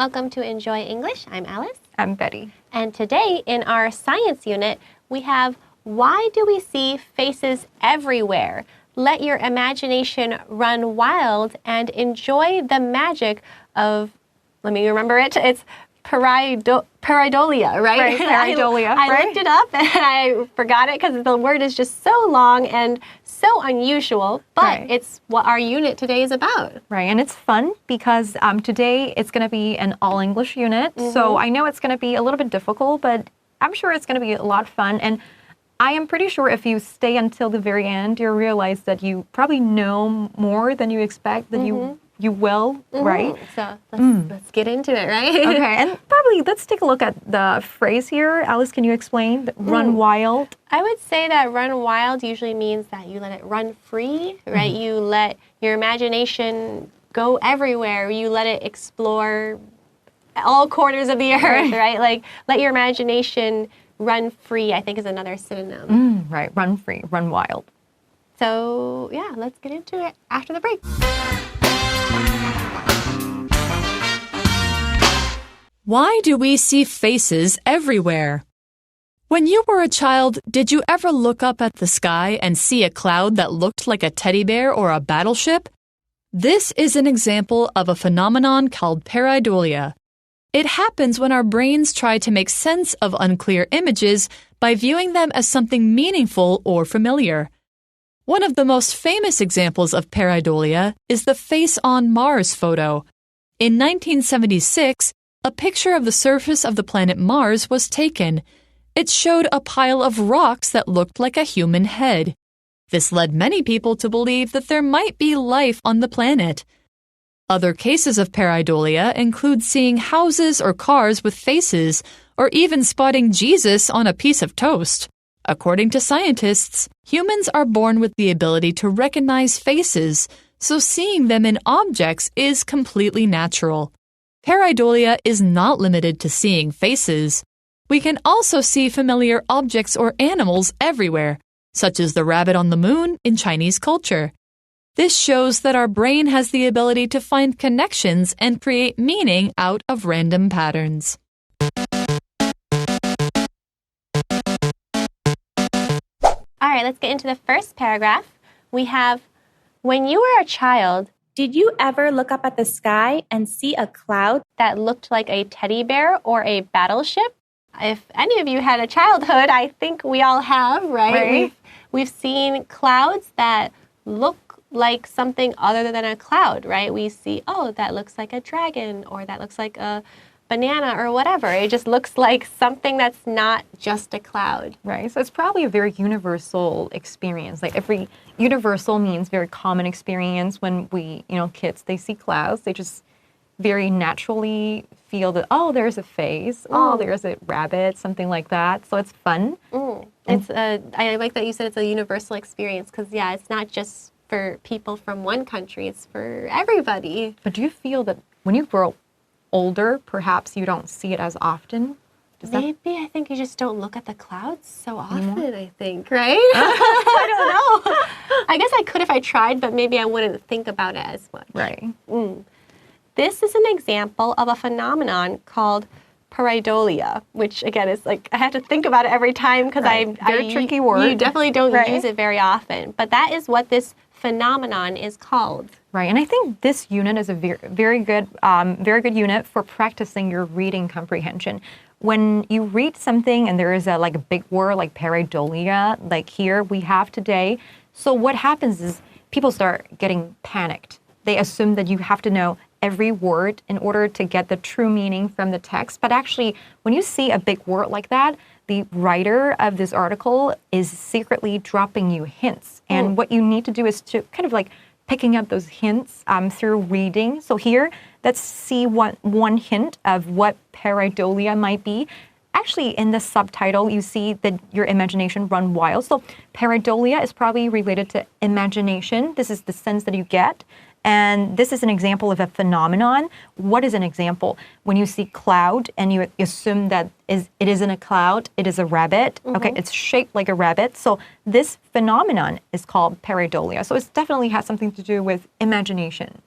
Welcome to Enjoy English. I'm Alice. I'm Betty. And today in our science unit, we have Why Do We See Faces Everywhere? Let your imagination run wild and enjoy the magic of, let me remember it, it's pareidolia, right? Right, pareidolia. I looked it up and I forgot it because the word is just so long and so unusual, but it's what our unit today is about. Right, and it's fun because today it's going to be an all-English unit, so I know it's going to be a little bit difficult, but I'm sure it's going to be a lot of fun, and I am pretty sure if you stay until the very end, you'll realize that you probably know more than you expect, that you will, right? So let's get into it, right? Okay, and probably let's take a look at the phrase here. Alice, can you explain? Run wild? I would say that run wild usually means that you let it run free, right? You let your imagination go everywhere. You let it explore all corners of the earth, right? Like, let your imagination run free, I think is another synonym. Right, run free, run wild. So, yeah, let's get into it after the break. Why do we see faces everywhere? When you were a child, did you ever look up at the sky and see a cloud that looked like a teddy bear or a battleship? This is an example of a phenomenon called pareidolia. It happens when our brains try to make sense of unclear images by viewing them as something meaningful or familiar. One of the most famous examples of pareidolia is the Face on Mars photo. In 1976, a picture of the surface of the planet Mars was taken. It showed a pile of rocks that looked like a human head. This led many people to believe that there might be life on the planet. Other cases of pareidolia include seeing houses or cars with faces, or even spotting Jesus on a piece of toast. According to scientists, humans are born with the ability to recognize faces, so seeing them in objects is completely natural. Pareidolia is not limited to seeing faces. We can also see familiar objects or animals everywhere, such as the rabbit on the moon in Chinese culture. This shows that our brain has the ability to find connections and create meaning out of random patterns. All right, let's get into the first paragraph. We have, when you were a child, did you ever look up at the sky and see a cloud that looked like a teddy bear or a battleship? If any of you had a childhood, I think we all have, right? We've seen clouds that look like something other than a cloud, right? We see, oh, that looks like a dragon, or that looks like a banana, or whatever. It just looks like something that's not just a cloud. Right, so it's probably a very universal experience. Like every universal means very common experience. When we, kids, they see clouds, they just very naturally feel that, oh, there's a face, oh, there's a rabbit, something like that. So it's fun. I like that you said it's a universal experience because, yeah, it's not just for people from one country, it's for everybody. But do you feel that when you grow older, perhaps you don't see it as often? Maybe I think you just don't look at the clouds so often, I think, right? I don't know. I guess I could if I tried, but maybe I wouldn't think about it as much. Right. This is an example of a phenomenon called pareidolia, which again is like, I have to think about it every time because very tricky word. You definitely don't use it very often, but that is what this phenomenon is called. Right, and I think this unit is a very good unit for practicing your reading comprehension. When you read something and there is a big word like pareidolia, like here we have today, so what happens is people start getting panicked. They assume that you have to know every word in order to get the true meaning from the text. But actually, when you see a big word like that, the writer of this article is secretly dropping you hints. And what you need to do is to kind of picking up those hints through reading. So here, let's see one hint of what pareidolia might be. Actually, in the subtitle, you see that your imagination run wild. So pareidolia is probably related to imagination. This is the sense that you get. And this is an example of a phenomenon. What is an example? When you see cloud and you assume that it isn't a cloud, it is a rabbit. Okay, it's shaped like a rabbit. So this phenomenon is called pareidolia. So it definitely has something to do with imagination.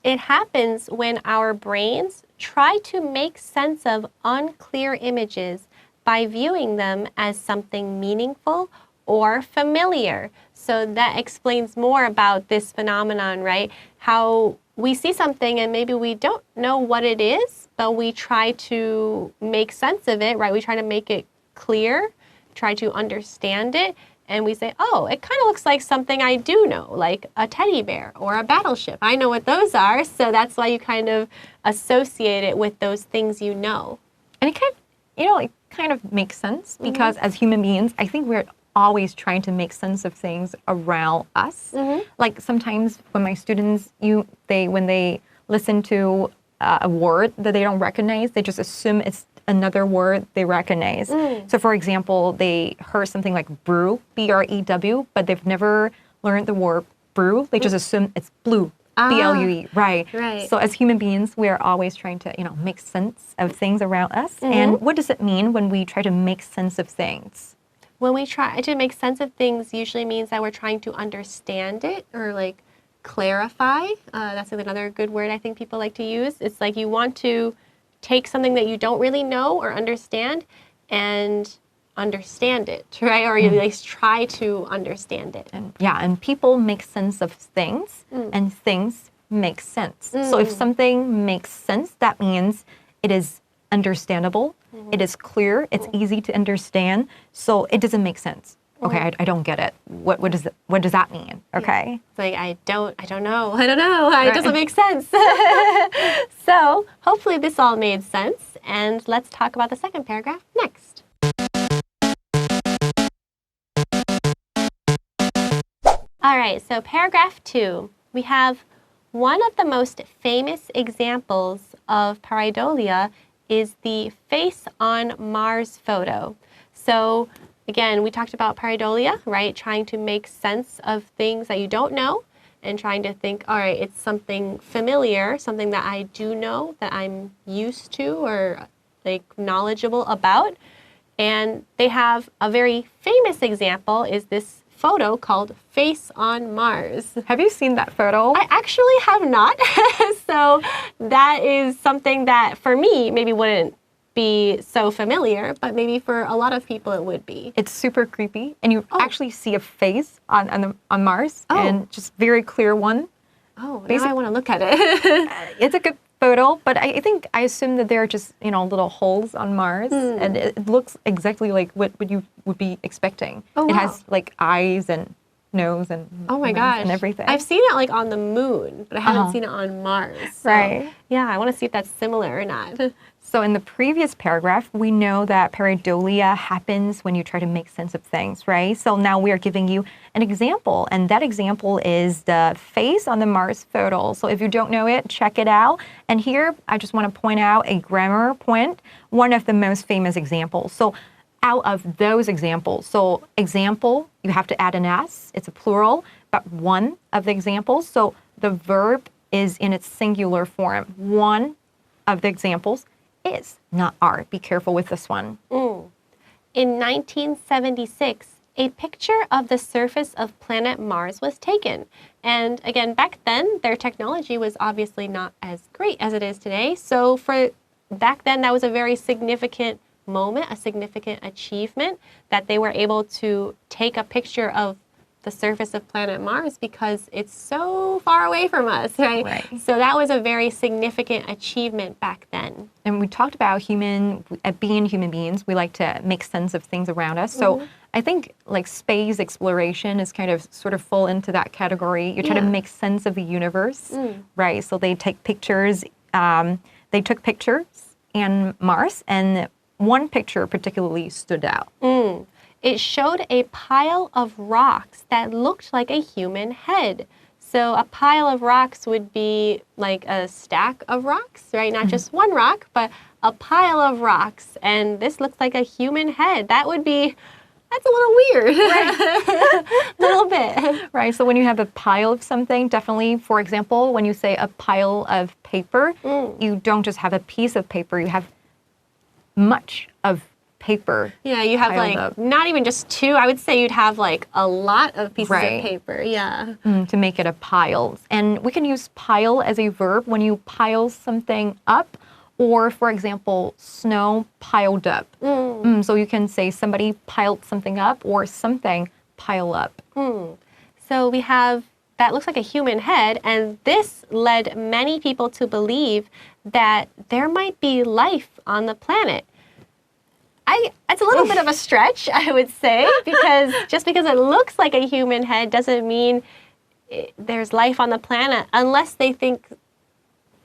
It happens when our brains try to make sense of unclear images by viewing them as something meaningful or familiar. So that explains more about this phenomenon, right? How we see something and maybe we don't know what it is, but we try to make sense of it, right? We try to make it clear, try to understand it, and we say, oh, it kind of looks like something I do know, like a teddy bear or a battleship. I know what those are, so that's why you kind of associate it with those things you know. And it kind of makes sense because as human beings, I think we're always trying to make sense of things around us. Like sometimes when my students, when they listen to a word that they don't recognize, they just assume it's another word they recognize. So for example, they heard something like brew, B-R-E-W, but they've never learned the word brew. They just assume it's blue, B-L-U-E, right? So as human beings, we are always trying to, make sense of things around us. And what does it mean when we try to make sense of things? When we try to make sense of things, usually means that we're trying to understand it or like clarify. That's another good word I think people like to use. It's like you want to take something that you don't really know or understand and understand it, right? Or you at least try to understand it. And people make sense of things and things make sense. So if something makes sense, that means it is understandable, it is clear, it's easy to understand, so it doesn't make sense. Okay, I don't get it. What does that mean? Okay. It's like I don't know. It doesn't make sense. So hopefully this all made sense, and let's talk about the second paragraph next. All right, so paragraph 2, we have one of the most famous examples of pareidolia is the face on Mars photo. So again, we talked about pareidolia, right? Trying to make sense of things that you don't know and trying to think, all right, it's something familiar, something that I do know, that I'm used to or like knowledgeable about. And they have a very famous example is this photo called Face on Mars. Have you seen that photo? I actually have not. So that is something that for me maybe wouldn't be so familiar, but maybe for a lot of people it would be. It's super creepy, and you actually see a face on Mars, and just very clear one. Oh, now I want to look at it. It's a good photo, but I assume that there are just little holes on Mars, and it looks exactly like what you would be expecting. Oh, it wow. has like eyes and nose and oh my gosh, and everything. I've seen it like on the moon, but I haven't seen it on Mars. So, right. Yeah, I want to see if that's similar or not. So in the previous paragraph, we know that pareidolia happens when you try to make sense of things, right? So now we are giving you an example, and that example is the face on the Mars photo. So if you don't know it, check it out. And here, I just want to point out a grammar point, one of the most famous examples. So out of those examples, so example, you have to add an S, it's a plural, but one of the examples. So the verb is in its singular form. One of the examples is, not are. Be careful with this one. In 1976, a picture of the surface of planet Mars was taken. And again, back then, their technology was obviously not as great as it is today. So for back then, that was a very significant moment, a significant achievement that they were able to take a picture of the surface of planet Mars because it's so far away from us, right? So that was a very significant achievement back then. And we talked about being human beings, we like to make sense of things around us. So I think like space exploration is kind of sort of fall into that category. You try to make sense of the universe, right? So they take pictures, they took pictures in Mars, and one picture particularly stood out. It showed a pile of rocks that looked like a human head. So a pile of rocks would be like a stack of rocks, right? Not just one rock, but a pile of rocks. And this looks like a human head. That's a little weird. Right. A little bit. Right, so when you have a pile of something, definitely, for example, when you say a pile of paper, you don't just have a piece of paper, you have much of paper. Yeah, you have like not even just two. I would say you'd have like a lot of pieces of paper. Yeah. To make it a pile. And we can use pile as a verb when you pile something up, Or, for example, snow piled up. So you can say somebody piled something up or something pile up. So we have that looks like a human head, and this led many people to believe that there might be life on the planet. It's a little bit of a stretch, I would say, because just because it looks like a human head doesn't mean there's life on the planet, unless they think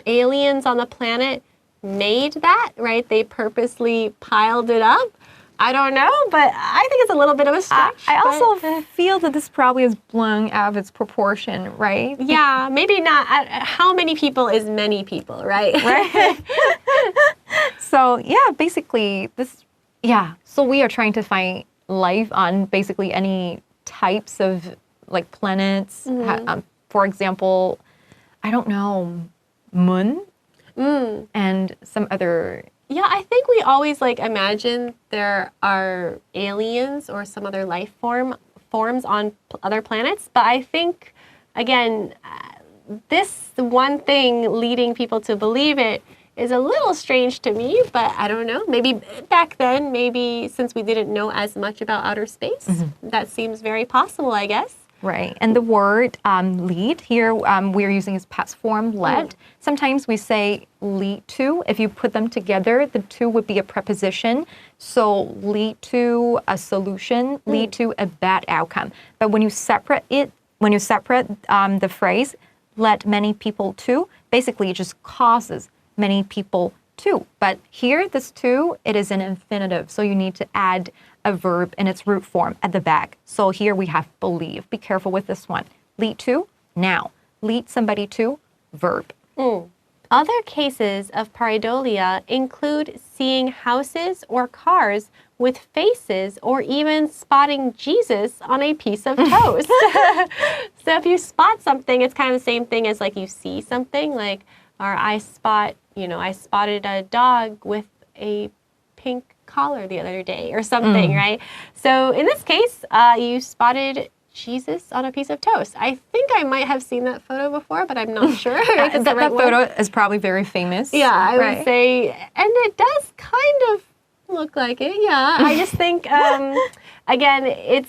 aliens on the planet made that, right? They purposely piled it up. I don't know, but I think it's a little bit of a stretch. I also feel that this probably is blown out of its proportion, right? Yeah, maybe not. How many people is many people, right? Right. So, yeah, basically so we are trying to find life on basically any types of like planets. For example, I don't know, moon and some other. Yeah, I think we always like imagine there are aliens or some other life forms on other planets, but I think again, this one thing leading people to believe it is a little strange to me, but I don't know. Maybe back then, maybe since we didn't know as much about outer space, that seems very possible, I guess. Right. And the word lead here, we're using as past form, led. Sometimes we say lead to. If you put them together, the to would be a preposition. So lead to a solution, lead to a bad outcome. But when you separate the phrase, led many people to, basically it just causes many people to. But here, this to, it is an infinitive. So you need to add a verb in its root form at the back. So here we have believe. Be careful with this one. Lead to, now. Lead somebody to, verb. Other cases of pareidolia include seeing houses or cars with faces or even spotting Jesus on a piece of toast. So if you spot something, it's kind of the same thing as like you see something, like, or I spotted a dog with a pink collar the other day or something, right? So in this case, you spotted Jesus on a piece of toast. I think I might have seen that photo before, but I'm not sure. That photo is probably very famous. Yeah, I would say, and it does kind of look like it, yeah. I just think, again,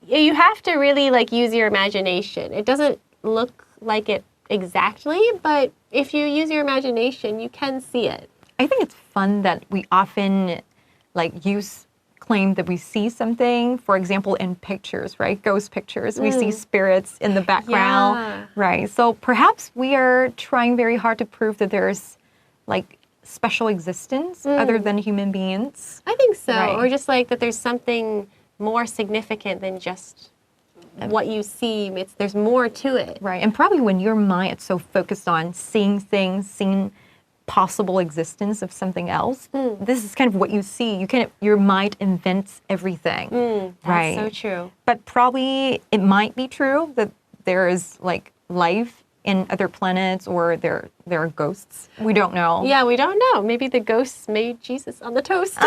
you have to really like use your imagination. It doesn't look like it exactly, but if you use your imagination, you can see it. I think it's fun that we often claim that we see something, for example, in pictures, right? Ghost pictures. We see spirits in the background, right? So perhaps we are trying very hard to prove that there's like special existence other than human beings. I think so. Right. Or just like that there's something more significant than just what you see. There's more to it. Right. And probably when your mind is so focused on seeing things, seeing possible existence of something else, this is kind of what you see. Your mind invents everything. That's so true. But probably it might be true that there is like life in other planets, or there are ghosts. We don't know. Yeah, we don't know. Maybe the ghosts made Jesus on the toast.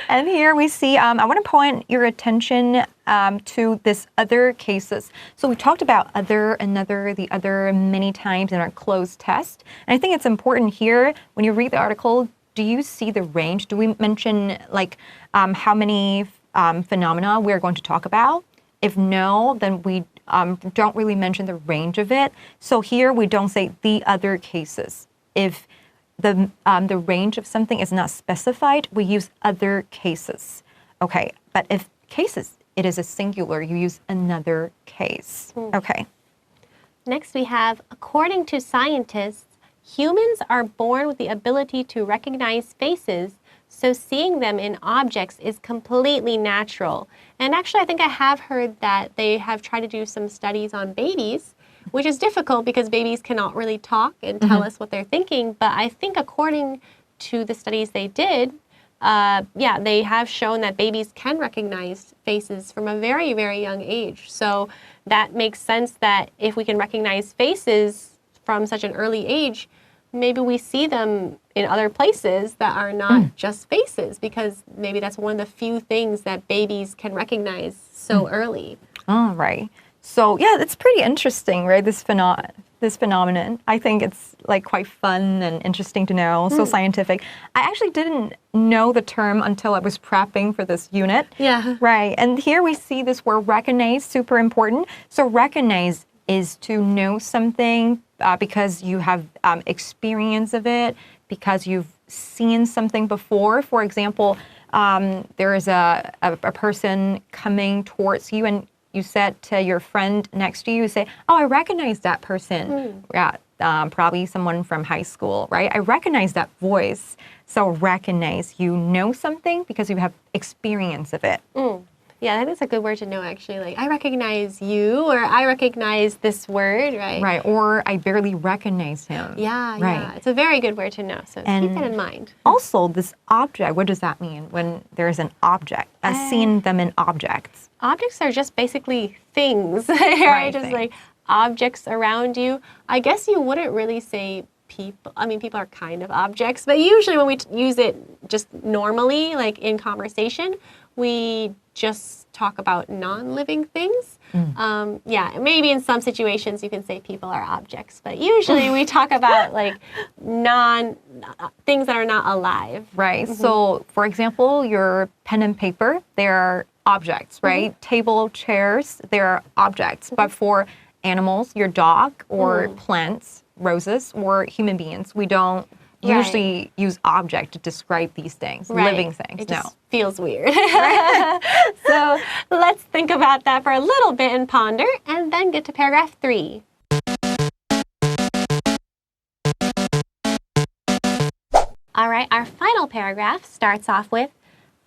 And here we see, I want to point your attention to this other cases. So we talked about other, another, the other many times in our closed test. And I think it's important here, when you read the article, do you see the range? Do we mention like how many phenomena we're going to talk about? If no, then we don't really mention the range of it. So here we don't say the other cases. If the range of something is not specified, we use other cases. Okay, but if cases, it is a singular, you use another case. Okay. Next we have, according to scientists, humans are born with the ability to recognize faces, so seeing them in objects is completely natural. And actually, I think I have heard that they have tried to do some studies on babies, which is difficult because babies cannot really talk and tell us what they're thinking. But I think according to the studies they did, they have shown that babies can recognize faces from a very, very young age. So that makes sense that if we can recognize faces from such an early age, maybe we see them in other places that are not just faces, because maybe that's one of the few things that babies can recognize so early. All right. So yeah, it's pretty interesting, right? This this phenomenon. I think it's like quite fun and interesting to know, so scientific. I actually didn't know the term until I was prepping for this unit. Yeah. Right. And here we see this word recognize, super important. So recognize is to know something because you have experience of it, because you've seen something before. For example, there is a person coming towards you and you said to your friend next to you, say, oh, I recognize that person. Yeah, probably someone from high school, right? I recognize that voice. So recognize, you know something because you have experience of it. Yeah, I think that's a good word to know, actually. Like, I recognize you, or I recognize this word, right? Right, or I barely recognize him. Yeah, right. yeah. It's a very good word to know, so keep that in mind. Also, this object, what does that mean when there's an object? I've seen them in objects. Objects are just basically things, right? Just things. like objects around you. I guess you wouldn't really say people. I mean, people are kind of objects, but usually when we use it just normally, like in conversation, we just talk about non-living things. Yeah, maybe in some situations you can say people are objects, but usually we talk about like things that are not alive. Right. So, for example, your pen and paper, they're objects, right? Table, chairs, they're objects. But for animals, your dog or plants, roses, or human beings, we don't usually use object to describe these things, living things. It just feels weird. So let's think about that for a little bit and ponder, and then get to paragraph 3. All right, our final paragraph starts off with,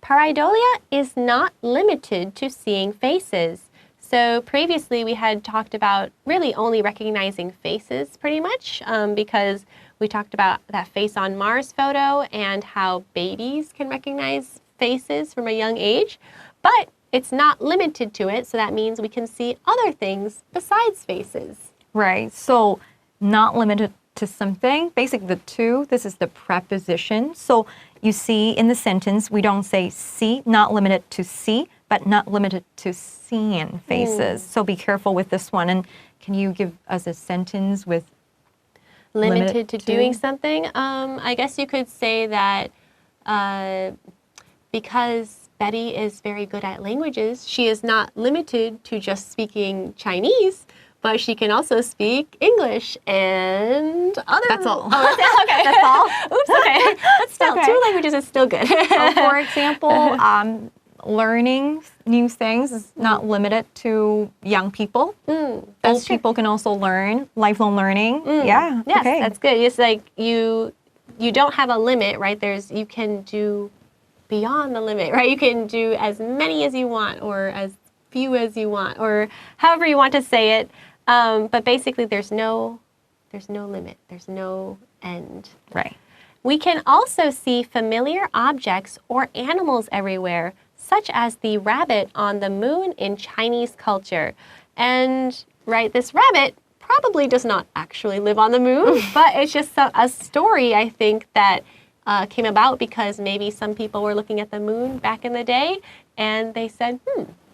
pareidolia is not limited to seeing faces. So previously we had talked about really only recognizing faces pretty much because we talked about that face on Mars photo and how babies can recognize faces from a young age, but it's not limited to it, so that means we can see other things besides faces. Right, so not limited to something. Basically, the to, this is the preposition. So you see in the sentence, we don't say see, not limited to see, but not limited to seeing faces. So be careful with this one. And can you give us a sentence with Limited to doing something? I guess you could say that because Betty is very good at languages, she is not limited to just speaking Chinese, but she can also speak English and other... That's all. Oh, that's it? Okay. That's all? Oops, okay. But still, 2 languages is still good. For example, learning new things is not limited to young people. Old people can also learn, lifelong learning. Yeah. Yes, okay. that's good. It's like you don't have a limit, right? You can do beyond the limit, right? You can do as many as you want or as few as you want or however you want to say it. But basically there's no limit. There's no end. Right. We can also see familiar objects or animals everywhere, such as the rabbit on the moon in Chinese culture. And, right, this rabbit probably does not actually live on the moon, but it's just a story, I think, that came about because maybe some people were looking at the moon back in the day, and they said,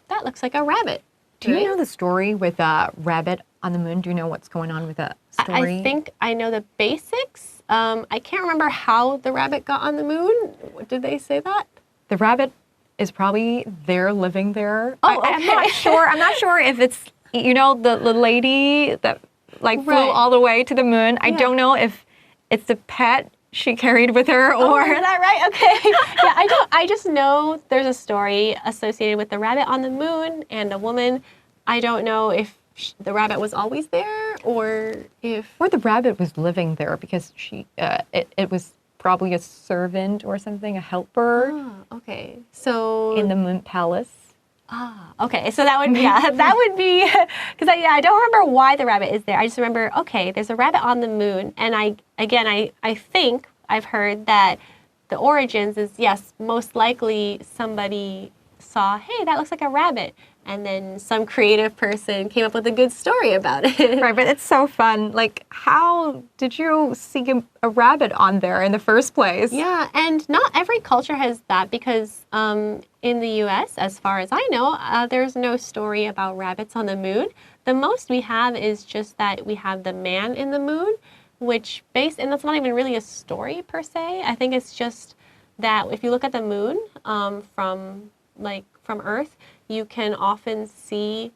that looks like a rabbit. Do you know the story with a rabbit on the moon? Do you know what's going on with that story? I think I know the basics. I can't remember how the rabbit got on the moon. Did they say that? The rabbit is probably there, living there. Oh, okay. I'm not sure. I'm not sure if it's, you know, the lady that like flew all the way to the moon. I don't know if it's the pet she carried with her or... is that right? Okay. Yeah, I just know there's a story associated with the rabbit on the moon and a woman. I don't know if the rabbit was always there or if... Or the rabbit was living there because she, it was probably a servant or something, a helper. Oh, okay. So... in the moon palace. Ah, okay. So that would, that would be, because I don't remember why the rabbit is there. I just remember, okay, there's a rabbit on the moon. And I think I've heard that the origins is, yes, most likely somebody saw, hey, that looks like a rabbit. and then some creative person came up with a good story about it. Right, but it's so fun. Like, how did you see a rabbit on there in the first place? Yeah, and not every culture has that because in the US, as far as I know, there's no story about rabbits on the moon. The most we have is just that we have the man in the moon, and that's not even really a story per se. I think it's just that if you look at the moon from Earth, you can often see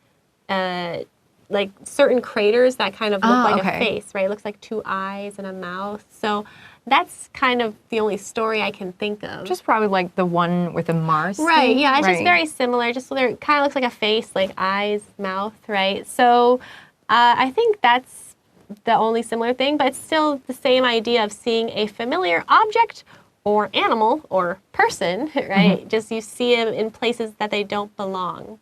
like certain craters that kind of look like a face, right? It looks like two eyes and a mouth. So that's kind of the only story I can think of. Just probably like the one with the Mars. Right, thing. yeah, it's just very similar. Just so there kind of looks like a face, like eyes, mouth, right? So I think that's the only similar thing, but it's still the same idea of seeing a familiar object or animal or person, right? Just you see them in places that they don't belong.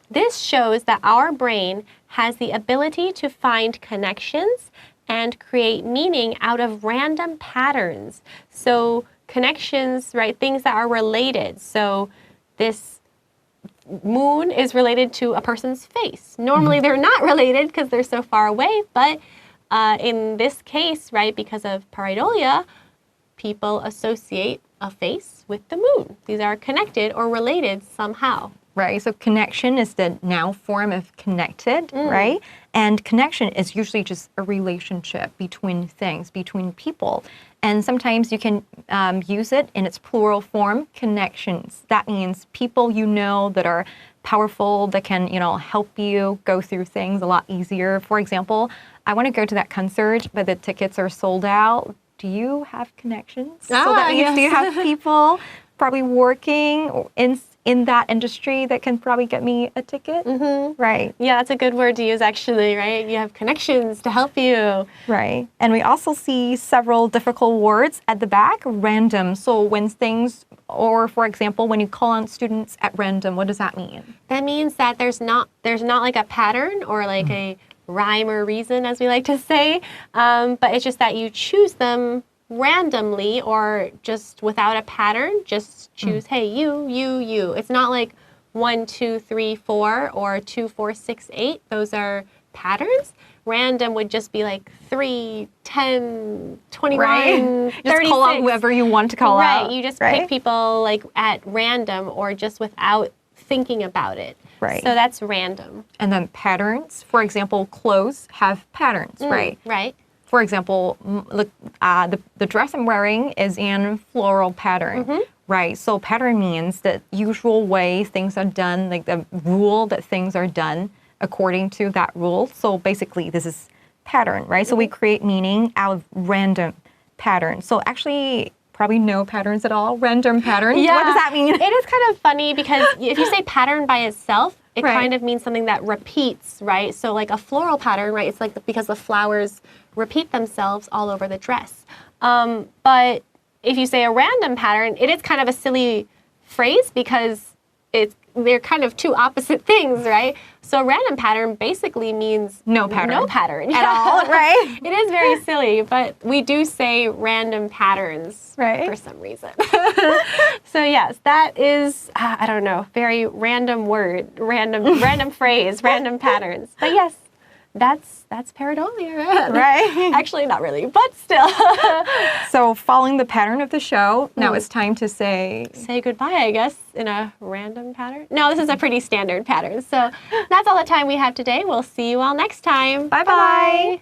This shows that our brain has the ability to find connections and create meaning out of random patterns. So connections, right, things that are related. So this moon is related to a person's face. Normally they're not related because they're so far away, but in this case, right, because of pareidolia, people associate a face with the moon. These are connected or related somehow. Right, so connection is the noun form of connected, right? And connection is usually just a relationship between things, between people. And sometimes you can use it in its plural form, connections. That means people you know that are powerful, that can, help you go through things a lot easier. For example, I want to go to that concert, but the tickets are sold out. Do you have connections? So that means do you have people probably working in that industry that can probably get me a ticket? Right. Yeah, that's a good word to use actually, right? You have connections to help you. Right. And we also see several difficult words at the back, random. So when things, or for example, when you call on students at random, what does that mean? That means that there's not like a pattern or like a rhyme or reason, as we like to say, but it's just that you choose them randomly or just without a pattern. Just choose, hey, you. It's not like 1, 2, 3, 4 or 2, 4, 6, 8. Those are patterns. Random would just be like 3, 10, 21, right. 36. Just call out whoever you want to call out. Right, you just pick people like at random or just without thinking about it. Right. So that's random. And then patterns. For example, clothes have patterns, right? Right. For example, look, the dress I'm wearing is in floral pattern, right? So pattern means the usual way things are done, like the rule that things are done according to that rule. So basically, this is pattern, right? So we create meaning out of random patterns. So actually, probably no patterns at all, random patterns. Yeah. What does that mean? It is kind of funny because if you say pattern by itself, it kind of means something that repeats, right? So like a floral pattern, right? It's like because the flowers repeat themselves all over the dress. But if you say a random pattern, it is kind of a silly phrase because they're kind of two opposite things, right? So a random pattern basically means no pattern. No pattern at all, right? It is very silly, but we do say random patterns for some reason. So yes, that is, I don't know, very random word, random phrase, random patterns. But yes, that's pareidolia, right? Actually, not really, but still. So following the pattern of the show, now it's time to say goodbye, I guess, in a random pattern. No, this is a pretty standard pattern. So that's all the time we have today. We'll see you all next time. Bye-bye.